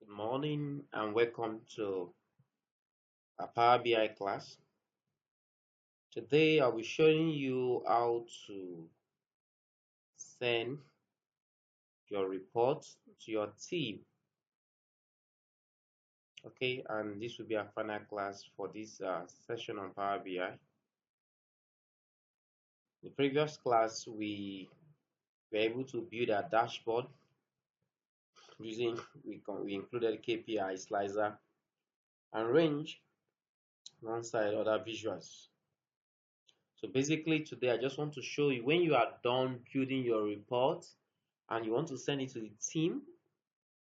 Good morning and welcome to our Power BI class. Today I'll be showing you how to send your report to your team. Okay, and this will be our final class for this session on Power BI. In the previous class, we were able to build a dashboard using we included KPI slicer and range alongside other visuals. So basically today I just want to show you when you are done building your report and you want to send it to the team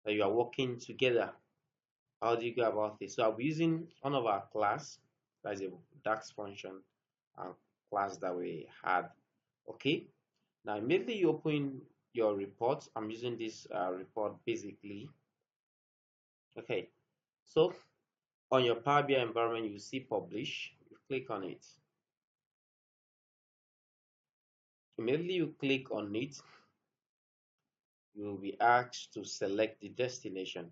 that you are working together. How do you go about this? So I'll be using one of our class, that is a DAX function class that we had. Okay. Now immediately you open your report. I'm using this report basically. Okay. So on your Power BI environment, you see publish. You click on it. Immediately you click on it, you will be asked to select the destination.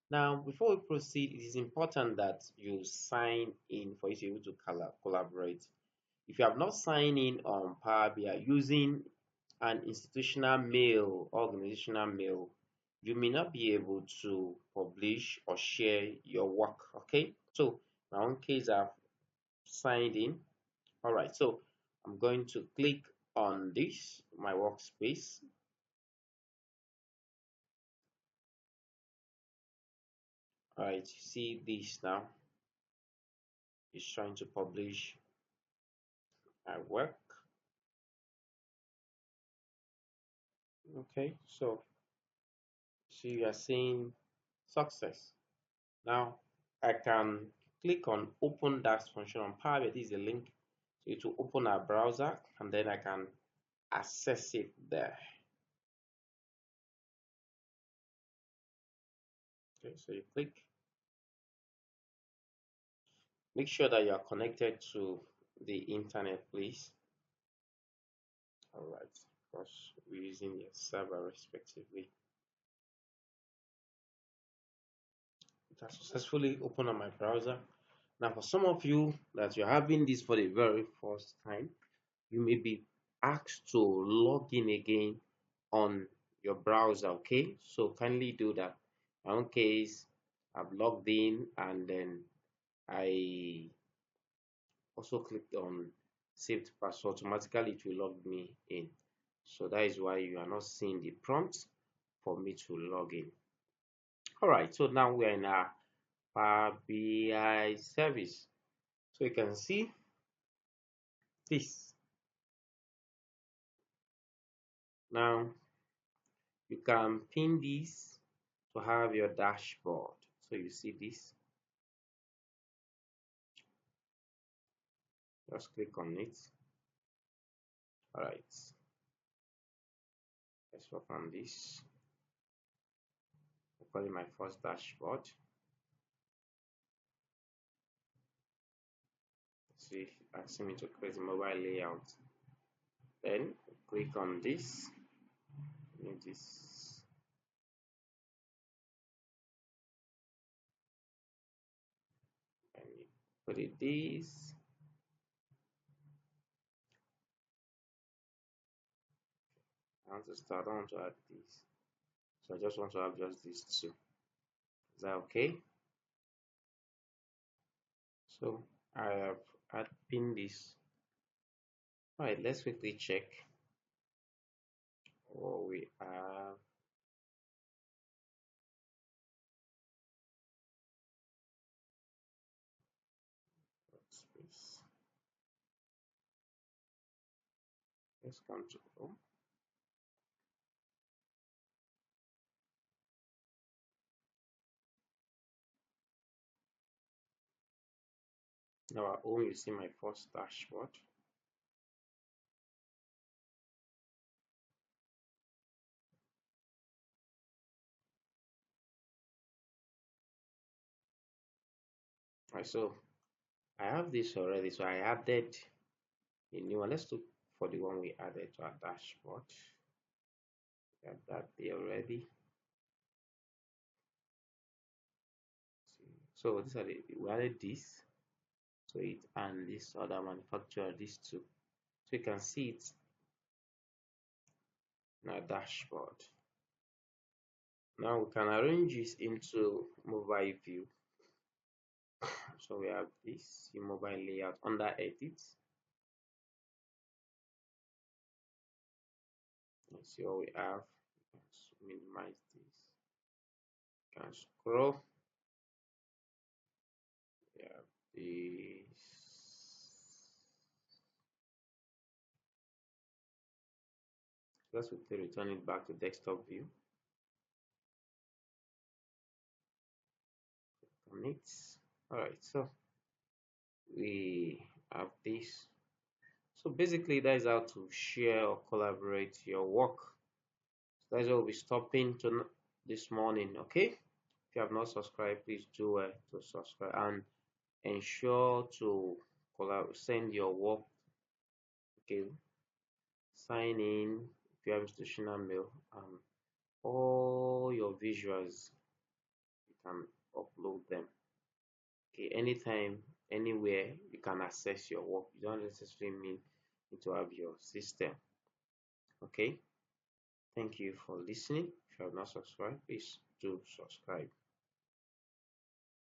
Now, before we proceed, it is important that you sign in for you to be able to collaborate. If you have not signed in on Power BI using an institutional mail, organizational mail, you may not be able to publish or share your work. Okay, so in my own case, I've signed in. All right, so I'm going to click on this, my workspace. All right, you see this now. It's trying to publish my work. Okay, so you are seeing success. Now I can click on open DAX function on Power BI. This is a link to open our browser, and then I can access it there. Okay, so you click. Make sure that you are connected to the internet, please. All right, because we're using the server respectively. It has successfully opened on my browser. Now, for some of you that you're having this for the very first time, you may be asked to log in again on your browser. Okay, so kindly do that. In my own case, I've logged in and then I also clicked on saved password. Automatically it will log me in. So that is why you are not seeing the prompt for me to log in. All right, so now we are in our Power BI service. So you can see this. Now you can pin this to have your dashboard. So you see this. Just click on it. All right. Let's work on this. I'll call it my first dashboard. See, asking me to create a mobile layout. Then click on this. Need this. And you put it this. I want to start. I don't want to add this. So I just want to have just these two. Is that okay? So I have pinned this. All right, let's quickly check what we have. Space. Let's come to home. Now at home, you see my first dashboard. Right, so I have this already, so I added a new one. Let's look for the one we added to our dashboard. We have that there already. So these are we added this to it, and this other manufacturer, these two. So you can see it in our dashboard. Now we can arrange this into mobile view. So we have this mobile layout under edit. Let's see what we have. Let's minimize this. You can scroll. We have this. Let's quickly return it back to desktop view. Commit. Alright, so we have this. So basically that is how to share or collaborate your work. So that's what we'll be stopping to this morning. Okay, if you have not subscribed, please do to subscribe and ensure to send your work. Okay, sign in if you have institutional mail, and all your visuals you can upload them. Okay, anytime, anywhere you can access your work. You don't necessarily need to have your system. Okay, thank you for listening. If you have not subscribed, please do subscribe.